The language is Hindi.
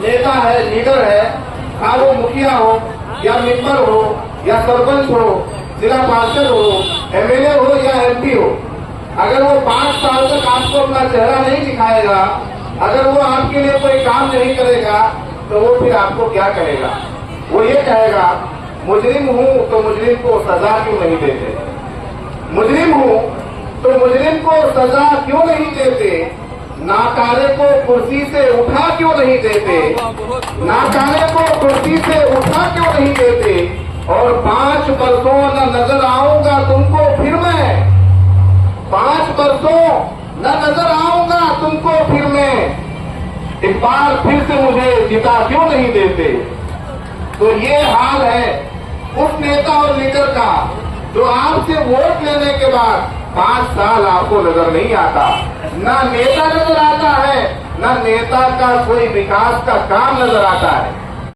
नेता है, लीडर है, चाहे वो मुखिया हो या मेंबर हो या सरपंच हो, जिला पार्षद हो, एमएलए हो या एमपी हो, अगर वो 5 साल तक आपको अपना चेहरा नहीं दिखाएगा, अगर वो आपके लिए कोई काम नहीं करेगा, तो वो फिर आपको क्या कहेगा? वो ये कहेगा, मुजरिम हूं तो मुजरिम को सजा क्यों नहीं देते? मुजरिम हूं तो मुजरिम को सजा क्यों नहीं देते? नाकारे को कुर्सी से उठा क्यों नहीं देते? नाकारे को कुर्सी से उठा क्यों नहीं देते? और 5 वर्षों न नजर आऊंगा तुमको फिर मैं, 5 वर्षों न नजर आऊंगा तुमको फिर मैं, एक बार फिर से मुझे जिता क्यों नहीं देते? तो ये हाल है उस नेता और लीडर का जो आपसे वोट लेने के बाद 5 साल आपको नजर नहीं आता, ना नेता नजर आता है, ना नेता का कोई विकास का काम नजर आता है।